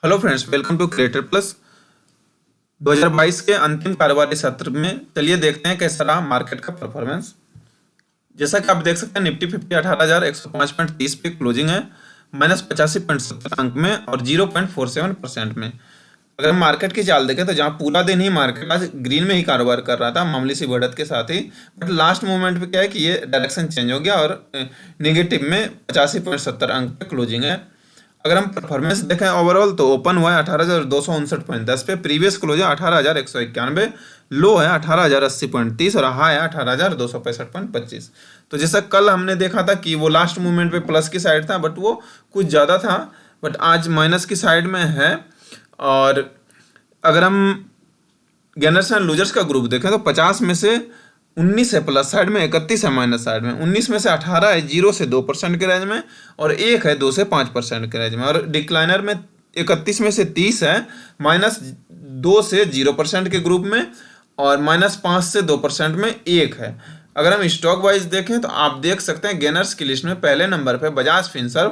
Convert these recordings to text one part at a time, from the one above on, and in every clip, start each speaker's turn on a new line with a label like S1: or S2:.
S1: Hello friends, welcome to creator plus. 2022 के अंतिम कारोबारी सत्र में चलिए देखते हैं कैसा रहा मार्केट का परफॉर्मेंस। जैसा कि आप देख सकते हैं, निफ्टी 50 18,105.30 पे क्लोजिंग है, -85.70 अंक में और 0.47% में। अगर हम मार्केट की चाल देखें तो जहां पूरा दिन ही मार्केट आज ग्रीन में ही कारोबार कर रहा था मामूली सी बढ़त के साथ ही, बट लास्ट मोमेंट पे क्या है कि ये डायरेक्शन चेंज हो गया और नेगेटिव में 85.70 अंक पे क्लोजिंग है। अगर हम परफॉर्मेंस देखें ओवरऑल तो ओपन हुआ है 18,259.10 पे, प्रीवियस क्लोज है 18,191, लो है 18,080.30 और हाई है 18,265.25। तो जैसा कल हमने देखा था कि वो लास्ट मूवमेंट पे प्लस की साइड था, बट वो कुछ ज़्यादा था, बट आज माइनस की साइड में है। और अगर हम गेनर्स एंड लूजर्स का ग्रुप देखें तो 50 में से 19 है प्लस साइड में, 31 है माइनस साइड में, 19 में से 18 है 0 से 2% के रेंज में और 1 है 2 से 5% के रेंज में। और डिक्लाइनर में 31 में से 30 है -2 से 0% के ग्रुप में और -5 से 2% में 1 है। अगर हम स्टॉक वाइज देखें तो आप देख सकते हैं गेनर्स की लिस्ट में पहले नंबर पे Bajaj Finserv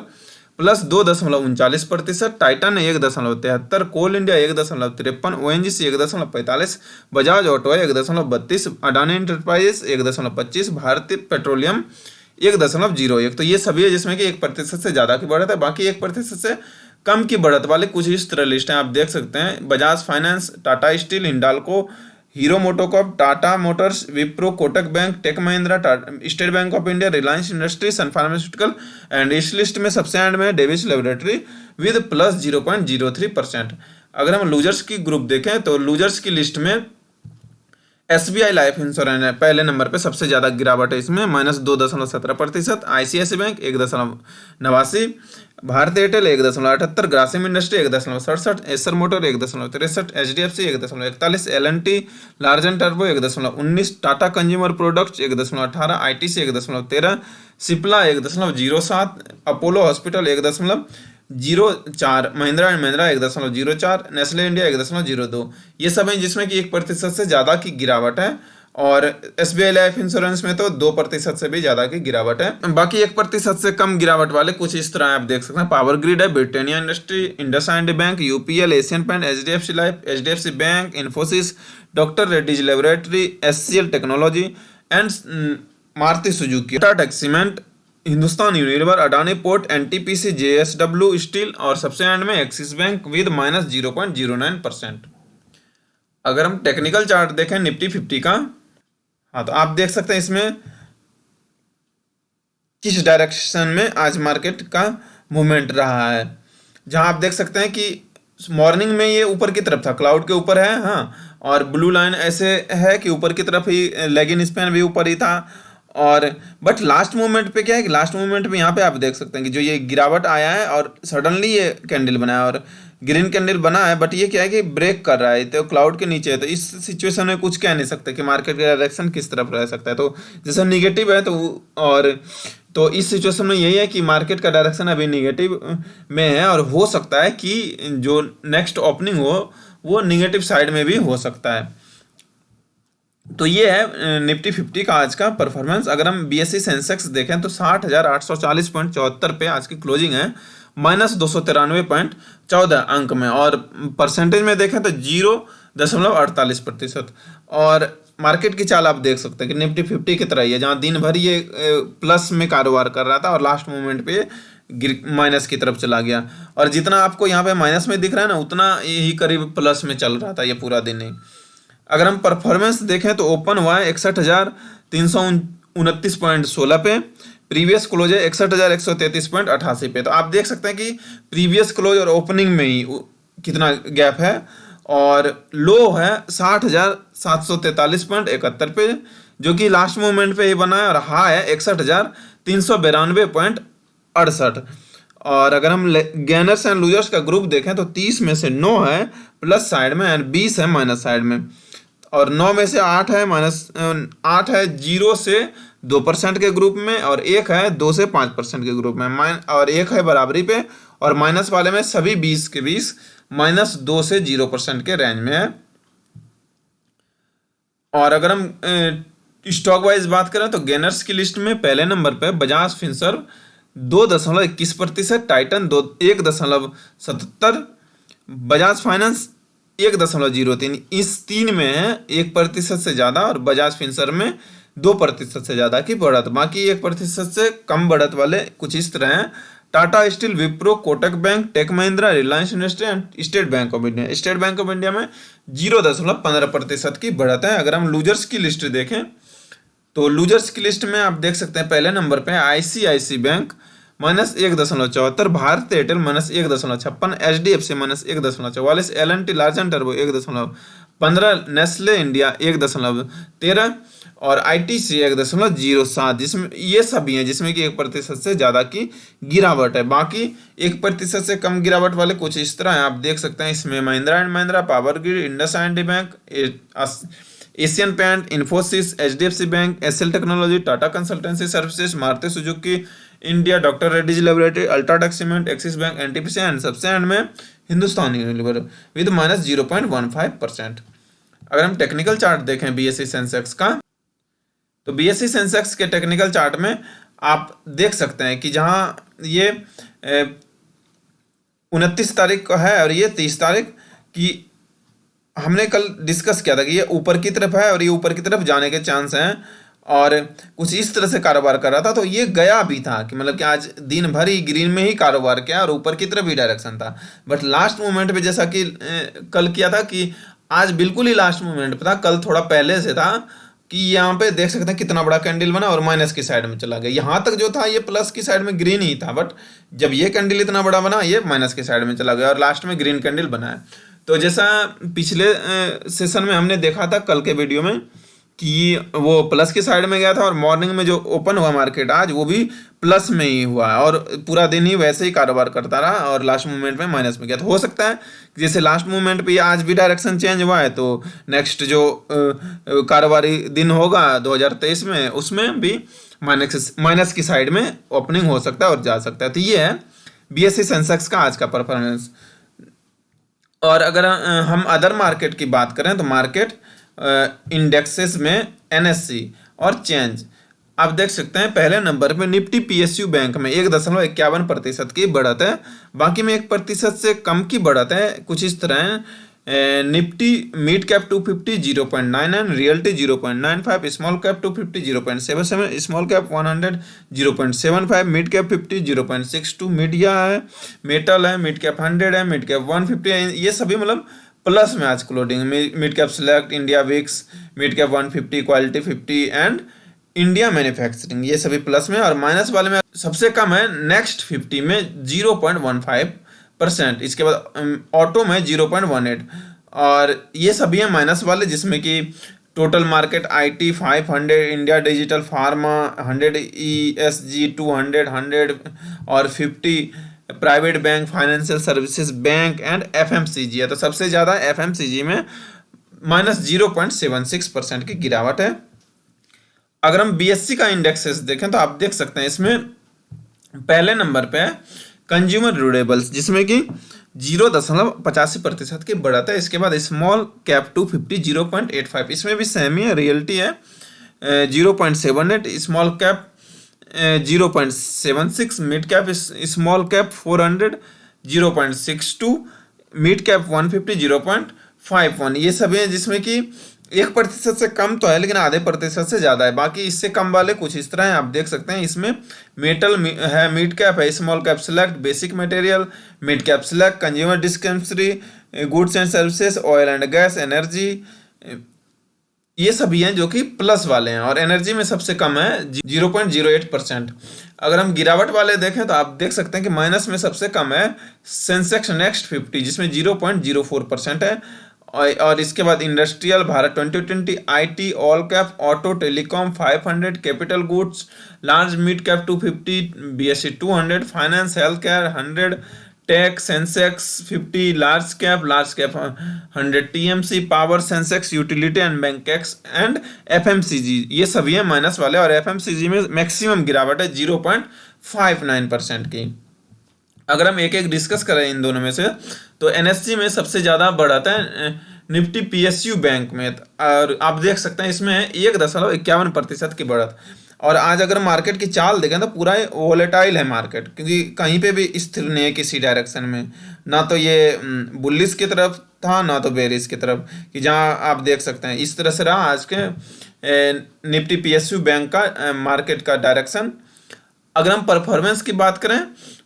S1: +2.39%, Titan 1.73, Coal India 1.53, ONGC 1.45, Bajaj auto 1.32, Adani enterprises 1.25, Bharatiya petroleum 1.01। तो ये सभी है जिसमें कि 1% से ज़्यादा की बढ़त है। बाकी 1% से कम की बढ़त वाले कुछ इस तरह लिस्ट हैं, आप देख सकते हैं। Bajaj finance, Tata steel, Hindalco, Hero MotoCorp, Tata motors, Wipro, Kotak bank, tech Mahindra, state bank of India, Reliance industry, sun pharmaceutical and इस लिस्ट में सबसे एंड में डेविस लेबोरेटरी विद +0.03%। अगर हम लूजर्स की ग्रुप देखें तो लूजर्स की लिस्ट में SBI लाइफ इंश्योरेंस है पहले नंबर पे, सबसे ज़्यादा गिरावट है इसमें -2.17%, ICICI बैंक 1.89, भारतीय Airtel 1.78, Grasim industry 1.67, Acer motor 1.63, HDFC 1.41, L&T large and turbo 1.19, Tata consumer products 1.18, ITC 1.13, Cipla 1.07, Apollo hospital 1.04, Mahindra and Mahindra 1.04, Nestle India 1.02। ये सब हैं जिसमें कि 1% से ज़्यादा की गिरावट है। और SBI लाइफ इंश्योरेंस में तो 2% से भी ज़्यादा की गिरावट है। बाकी 1% से कम गिरावट वाले कुछ इस तरह आप देख सकते हैं। पावर ग्रिड है, Britannia industry, IndusInd bank, UPL, Asian paint, HDFC life, HDFC bank, Infosys, doctor Reddy's laboratory, SCL technology and Maruti Suzuki, Tata tech cement, Hindustan Unilever, Adani port, NTPC, JSW steel और सबसे एंड में एक्सिस बैंक विद -0.09%। अगर हम टेक्निकल चार्ट देखें Nifty 50 का, हाँ तो आप देख सकते हैं इसमें किस डायरेक्शन में आज मार्केट का मूवमेंट रहा है। जहां आप देख सकते हैं कि मॉर्निंग में ये ऊपर की तरफ था, क्लाउड के ऊपर है, हाँ, और ब्लू लाइन ऐसे है कि ऊपर की तरफ ही, लेगिंग स्पैन भी ऊपर ही था। और बट लास्ट मूवमेंट पे क्या है कि लास्ट मूवमेंट पे यहाँ पे आप देख सकते हैं कि जो ये गिरावट आया है और सडनली ये कैंडल बना है और ग्रीन कैंडल बना है, बट ये क्या है कि ब्रेक कर रहा है तो क्लाउड के नीचे है। तो इस सिचुएशन में कुछ कह नहीं सकते कि मार्केट का डायरेक्शन किस तरफ रह सकता है। तो जैसे निगेटिव है और तो इस सिचुएशन में यही है कि मार्केट का डायरेक्शन अभी निगेटिव में है और हो सकता है कि जो नेक्स्ट ओपनिंग हो वो निगेटिव साइड में भी हो सकता है। तो ये है निफ्टी 50 का आज का परफॉर्मेंस। अगर हम BSE सेंसेक्स देखें तो 60,840.74 पे आज की क्लोजिंग है, -293.14 अंक में, और परसेंटेज में देखें तो 0.48%। और मार्केट की चाल आप देख सकते हैं कि निफ्टी 50 की तरह ही है, जहाँ दिन भर ये प्लस में कारोबार कर रहा था और लास्ट मोमेंट पे माइनस की तरफ चला गया। और जितना आपको यहाँ पे माइनस में दिख रहा है ना, उतना यही करीब प्लस में चल रहा था ये पूरा दिन ही। अगर हम परफॉर्मेंस देखें तो ओपन हुआ है 61,329.16 पे, प्रीवियस क्लोज है 61,133.88 पे। तो आप देख सकते हैं कि प्रीवियस क्लोज और ओपनिंग में ही कितना गैप है। और लो है 60,743.71 पे, जो कि लास्ट मोमेंट पे ही बना है, और हाई है 61,392.68। और अगर हम गेनर्स एंड लूजर्स का ग्रुप देखें तो 30 में से 9 है प्लस साइड में एंड 20 है माइनस साइड में, और 9 में से 8 है -8 है 0 से 2% के ग्रुप में, और 1 है 2 से 5% के ग्रुप में, और 1 है बराबरी पे, और माइनस वाले में सभी 20 के 20 -2 से 0% के रेंज में है। और अगर हम स्टॉक वाइज बात करें तो गेनर्स की लिस्ट में पहले नंबर पे Bajaj Finserv 2.21%, Titan 1.77, Bajaj finance 1.03, इस तीन में है 1% से ज़्यादा, और बजाज फिनसर्व में 2% से ज़्यादा की बढ़त। बाकी 1% से कम बढ़त वाले कुछ इस तरह हैं: Tata steel, Wipro, Kotak bank, tech Mahindra, Reliance industry and state bank of India. State bank of India में 0.15% की बढ़त है। अगर हम लूजर्स की लिस्ट देखें तो लूजर्स की लिस्ट में आप देख सकते हैं पहले नंबर पे ICIC bank -1.74, Bharat Airtel -1.56, HDFC -1.44, L and T large and turbo 1.15, Nestle India 1.13 और आईटीसी 1.07, जिसमें ये सभी हैं जिसमें कि 1% से ज़्यादा की गिरावट है। बाकी 1% से कम गिरावट वाले कुछ इस तरह हैं, आप देख सकते हैं इसमें Mahindra and Mahindra, power grid, IndusInd bank, Asian paint, Infosys, HDFC bank, SL technology, Tata consultancy services, Maruti Suzuki India, doctor Reddy's laboratory, UltraTech cement, axis bank, NTPC and सबसे एंड में हिंदुस्तान यूनिलीवर विद -0.15%। अगर हम टेक्निकल चार्ट देखें बीएसई सेंसेक्स का, तो बीएसई सेंसेक्स के technical chart में आप देख सकते हैं कि जहाँ ये 29 तारीख का है और ये 30 तारीख की, हमने कल डिस्कस किया था कि ये ऊपर की तरफ है और ये ऊपर की तरफ जाने के चांस हैं, और कुछ इस तरह से कारोबार कर रहा था। तो ये गया भी था कि मतलब कि आज दिन भर ही ग्रीन में ही कारोबार किया और ऊपर की तरफ ही डायरेक्शन था, बट लास्ट मोमेंट पे जैसा कि कल किया था कि आज बिल्कुल ही लास्ट मोमेंट पे था, कल थोड़ा पहले से था कि यहाँ पे देख सकते हैं कितना बड़ा कैंडल बना और माइनस की साइड में चला गया। यहाँ तक जो था ये प्लस की साइड में ग्रीन ही था, बट जब ये कैंडल इतना बड़ा बना ये माइनस की साइड में चला गया और लास्ट में ग्रीन कैंडल बना है। तो जैसा पिछले सेशन में हमने देखा था कल के वीडियो में कि वो प्लस की साइड में गया था और मॉर्निंग में जो ओपन हुआ मार्केट आज वो भी प्लस में ही हुआ और पूरा दिन ही वैसे ही कारोबार करता रहा और लास्ट मोमेंट में माइनस में गया। तो हो सकता है जैसे लास्ट मोमेंट पे आज भी डायरेक्शन चेंज हुआ है, तो नेक्स्ट जो कारोबारी दिन होगा 2023 में उसमें भी माइनस की साइड में ओपनिंग हो सकता है और जा सकता है। तो ये है बीएसई सेंसेक्स का आज का परफॉर्मेंस। और अगर हम अदर मार्केट की बात करें तो मार्केट इंडेक्सेस में एनएससी और चेंज आप देख सकते हैं पहले नंबर पे निफ्टी पीएसयू बैंक में 1.51% की बढ़त है। बाकी में 1% से कम की बढ़त है। कुछ इस तरह है, Nifty mid cap 250 0.99, realty 0.95, small cap 250 0.77, small cap 100 0.75, mid cap 50 0.62, media है, मेटल है, मिड कैप 100 है, मिड कैप 150 है। ये सभी मतलब प्लस में आज closing. Mid cap select, India VIX, mid cap 150, quality 50 and India manufacturing, ये सभी प्लस में। और माइनस वाले में सबसे कम है नेक्स्ट 50 में 0.15%, इसके बाद ऑटो में 0.18, और ये सभी हैं माइनस वाले, जिसमें कि total market IT 500, India digital pharma 100, ESG 200, 100 और 50 private bank, financial services bank and FMCG है। तो सबसे ज़्यादा एफएमसीजी में -0.76% की गिरावट है। अगर हम बीएससी का इंडेक्सेस देखें तो आप देख सकते हैं इसमें पहले नंबर पे है कंज्यूमर ड्यूरेबल्स, जिसमें कि 0.85% की बढ़त है। इसके बाद स्मॉल कैप 250 0.85, इसमें भी सेम ही है, रियल्टी है 0.78, small cap 0.76, mid cap small cap 400 0.62, mid cap 150 0.51। ये सभी हैं जिसमें कि 1% से कम तो है लेकिन आधे % से ज़्यादा है। बाकी इससे कम वाले कुछ इस तरह हैं, आप देख सकते हैं इसमें मेटल है, मिड कैप है, small cap select, basic material, mid cap select, consumer discretionary goods and services, oil and gas, energy, ये सभी हैं जो कि प्लस वाले हैं। और एनर्जी में सबसे कम है 0.08%। अगर हम गिरावट वाले देखें तो आप देख सकते हैं कि माइनस में सबसे कम है सेंसेक्स नेक्स्ट 50, जिसमें 0.04% है। और इसके बाद industrial Bharat 2020, IT, all cap, auto, telecom 500, capital goods, large mid cap 250, BSC 200, finance, health care 100, tech Sensex 50, large cap 100, TMC, power, Sensex, utility and bankex and FMCG, ये सभी हैं माइनस वाले। और एफएमसीजी में मैक्सिमम गिरावट है 0.59% की। अगर हम एक एक डिस्कस करें इन दोनों में से तो एनएससी में सबसे ज़्यादा बढ़त है निफ्टी पीएसयू बैंक में, और आप देख सकते हैं इसमें 1.51% की बढ़त। और आज अगर मार्केट की चाल देखें तो पूरा वोलेटाइल है मार्केट, क्योंकि कहीं पे भी स्थिर नहीं है किसी डायरेक्शन में। ना तो ये बुलिस की तरफ था, ना तो बेरिस की तरफ, कि जहाँ आप देख सकते हैं इस तरह से रहा आज के निफ्टी पीएसयू बैंक का मार्केट का डायरेक्शन। अगर हम परफॉर्मेंस की बात करें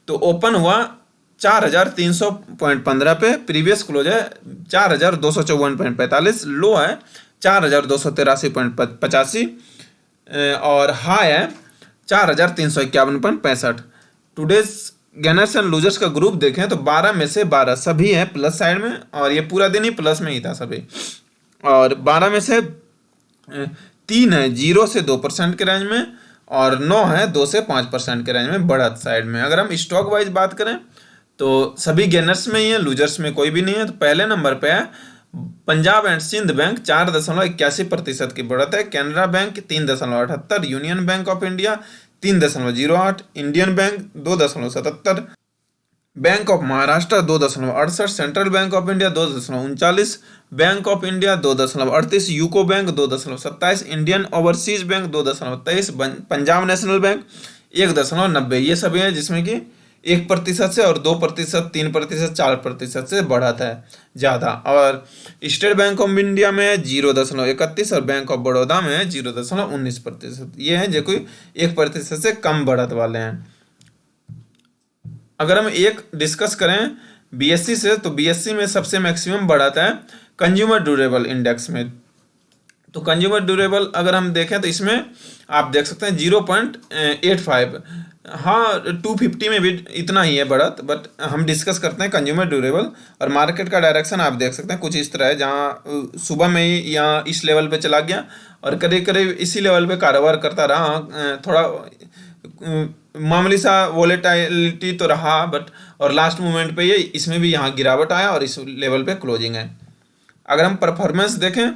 S1: तो ओपन हुआ 4,300.15 पे, प्रीवियस क्लोज है 4,254.45, लो है 4,283.85 और हाई है 4,351.65। टुडेज गेनर्स एंड लूजर्स का ग्रुप देखें तो 12 में से 12 सभी हैं प्लस साइड में, और ये पूरा दिन ही प्लस में ही था सभी। और 12 में से 3 है 0 से 2% के रेंज में, और 9 है 2 से 5% के रेंज में बढ़त साइड में। अगर हम स्टॉक वाइज बात करें तो सभी गेनर्स में ही है, लूजर्स में कोई भी नहीं है। तो पहले नंबर पे है पंजाब एंड सिंध बैंक 4.81% की बढ़त है, Canara bank 3.78, union bank of India 3.08, Indian bank 2.77, bank of Maharashtra 2.68, central bank of India 2.39, bank of India 2.38, UCO bank 2.27, Indian overseas bank 2.23, Punjab national bank 1.90। ये सभी हैं जिसमें कि 1% से और 2%, 3%, 4% से बढ़ा था ज़्यादा। और स्टेट बैंक ऑफ इंडिया में 0.31 और बैंक ऑफ बड़ौदा में 0.19%। ये हैं जो कोई 1% से कम बढ़त वाले हैं। अगर हम एक डिस्कस करें बीएससी से, तो बीएससी में सबसे मैक्सिमम बढ़ाता है कंज्यूमर ड्यूरेबल इंडेक्स में। तो कंज्यूमर ड्यूरेबल अगर हम देखें तो इसमें आप देख सकते हैं 0.85, हाँ 250 में भी इतना ही है बढ़त, बट हम डिस्कस करते हैं कंज्यूमर ड्यूरेबल। और मार्केट का डायरेक्शन आप देख सकते हैं कुछ इस तरह है, जहाँ सुबह में ही यहाँ इस लेवल पे चला गया और करीब करीब इसी लेवल पे कारोबार करता रहा। थोड़ा मामूली सा वोलेटिलिटी तो रहा, बट और लास्ट मोमेंट पे ये इसमें भी यहाँ गिरावट आया और इस लेवल पे क्लोजिंग है। अगर हम परफॉर्मेंस देखें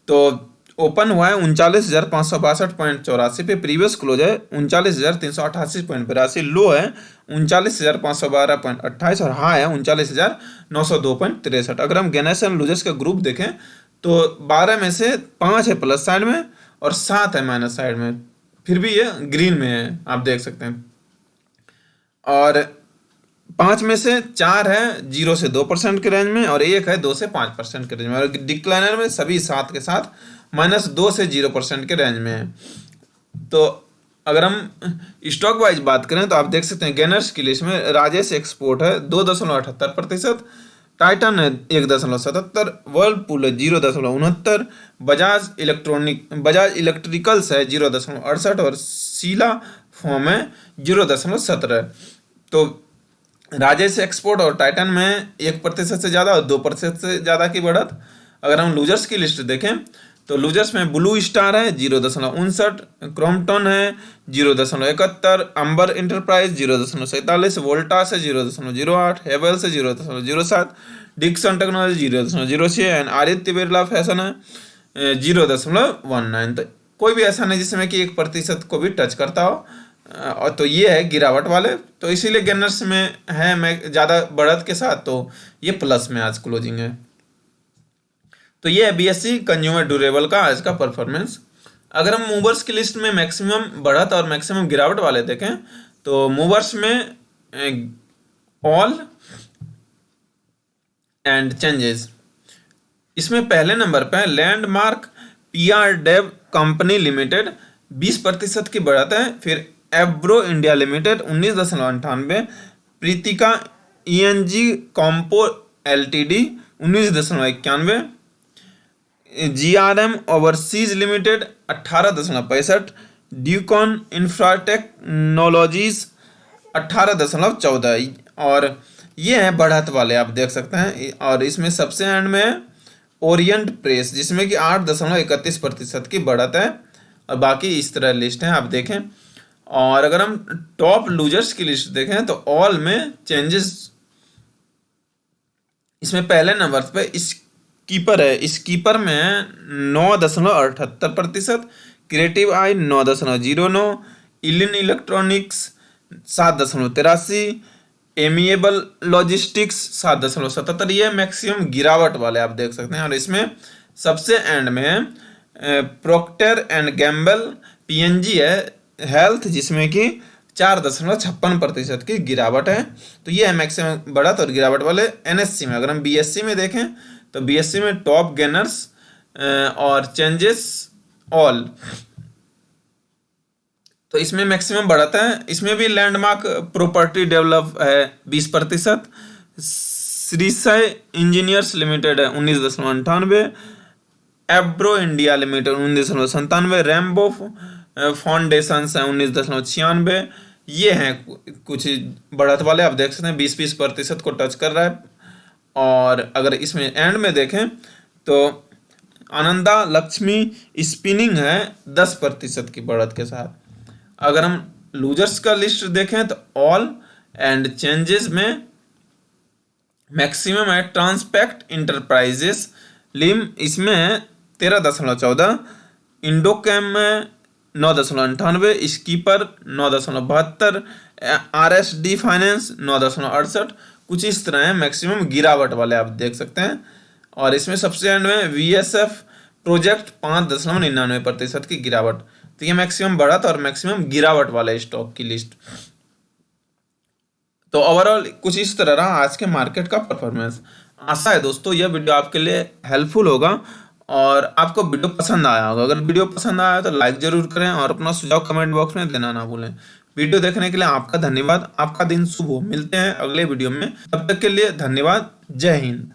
S1: तो ओपन हुआ है 39,562.84 पे, प्रीवियस क्लोज है 39,388.82, लो है 39,512.28 और हाई है 39,902.63। अगर हम गेनर्स एंड लूजर्स का ग्रुप देखें तो 12 में से 5 है प्लस साइड में और 7 है माइनस साइड में, फिर भी ये ग्रीन में है आप देख सकते हैं। और 5 में से 4 है 0 से 2% के रेंज में, और 1 है 2 से 5% के रेंज में, और डिक्लाइनर में सभी 7 के साथ -2 से 0% के रेंज में है। तो अगर हम स्टॉक वाइज बात करें तो आप देख सकते हैं गेनर्स की लिस्ट में राजेश एक्सपोर्ट है 2.78%, टाइटन है 1.77, वर्लपूल है 0.69, बजाज इलेक्ट्रिकल्स है 0.68 और शीला फोम है 0.17। तो राजेश एक्सपोर्ट और टाइटन में 1% से ज़्यादा और 2% से ज़्यादा की बढ़त। अगर हम लूजर्स की लिस्ट देखें तो लूजर्स में ब्लू स्टार है 0.59, क्रॉम्पटन है 0.71, अंबर इंटरप्राइज 0.47, वोल्टास है 0.08, हेवेल्स है 0.07, Dixon technology 0.06 and Aditya Birla fashion है 0.19। तो कोई भी ऐसा नहीं जिसमें कि 1% को भी टच करता हो, और तो ये है गिरावट वाले, तो इसीलिए गेनर्स में है मैं ज़्यादा बढ़त के साथ, तो ये प्लस में आज क्लोजिंग है। तो ये है बीएससी कंज्यूमर ड्यूरेबल का आज का परफॉर्मेंस। अगर हम मूवर्स की लिस्ट में मैक्सिमम बढ़त और मैक्सिमम गिरावट वाले देखें तो मूवर्स में ऑल एंड चेंजेस, इसमें पहले नंबर पे है landmark PR dev company limited 20% की बढ़त है। फिर Ebro India limited 19.98, Pritika ENG compo LTD 19.91, GRM overseas limited 18.65, Ducon infratechnologies 18.14। और ये हैं बढ़त वाले आप देख सकते हैं। और इसमें सबसे एंड में ओरिएंट प्रेस जिसमें कि 8.31% की बढ़त है, और बाकी इस तरह लिस्ट है आप देखें। और अगर हम टॉप लूजर्स की लिस्ट देखें तो ऑल में चेंजेस, इसमें पहले नंबर पे स्कीपर है, स्कीपर में 9.78%, creative I 9.09, इलिन electronics 7.83, amiable logistics 7.77। ये मैक्सिमम गिरावट वाले आप देख सकते हैं। और इसमें सबसे एंड में प्रोक्टर एंड गैम्बल पीएनजी है हेल्थ जिसमें कि 4.56% की गिरावट है। तो ये है मैक्सिमम बढ़त और गिरावट वाले। एनएससी में अगर हम बीएससी में देखें तो बीएससी में टॉप गेनर्स और चेंजेस ऑल, तो इसमें मैक्सिमम बढ़त है। इसमें भी लैंडमार्क प्रॉपर्टी डेवलप है 20%, श्रीसय इंजीनियर्स लिमिटेड है 19.98, एब्रो इंडिया लिमिटेड 19.97, रैम्बो फाउंडेशन है 19.96। ये हैं कुछ बढ़त वाले, आप देख सकते हैं 20% को टच कर रहा है। और अगर इसमें एंड में देखें तो आनंदा लक्ष्मी स्पिनिंग है 10% की बढ़त के साथ। अगर हम लूजर्स का लिस्ट देखें तो ऑल एंड चेंजेस में मैक्सिमम है ट्रांसपेक्ट इंटरप्राइजेस लिम, इसमें है 13.14, इंडोकैम में 9.98, स्कीपर 9.72, आरएसडी फाइनेंस 9.68। कुछ इस तरह है मैक्सिमम गिरावट वाले, आप देख सकते हैं। और इसमें सबसे एंड में वीएसएफ प्रोजेक्ट 5.99% की गिरावट। तो ये मैक्सिमम बढ़त और मैक्सिमम गिरावट वाले स्टॉक की लिस्ट। तो ओवरऑल कुछ इस तरह रहा आज के मार्केट का परफॉर्मेंस। आशा है दोस्तों यह वीडियो आपके लिए हेल्पफुल होगा और आपको वीडियो पसंद आया होगा। अगर वीडियो पसंद आया तो लाइक जरूर करें और अपना सुझाव कमेंट बॉक्स में देना ना भूलें। वीडियो देखने के लिए आपका धन्यवाद। आपका दिन शुभ हो। मिलते हैं अगले वीडियो में, तब तक के लिए धन्यवाद। जय हिंद।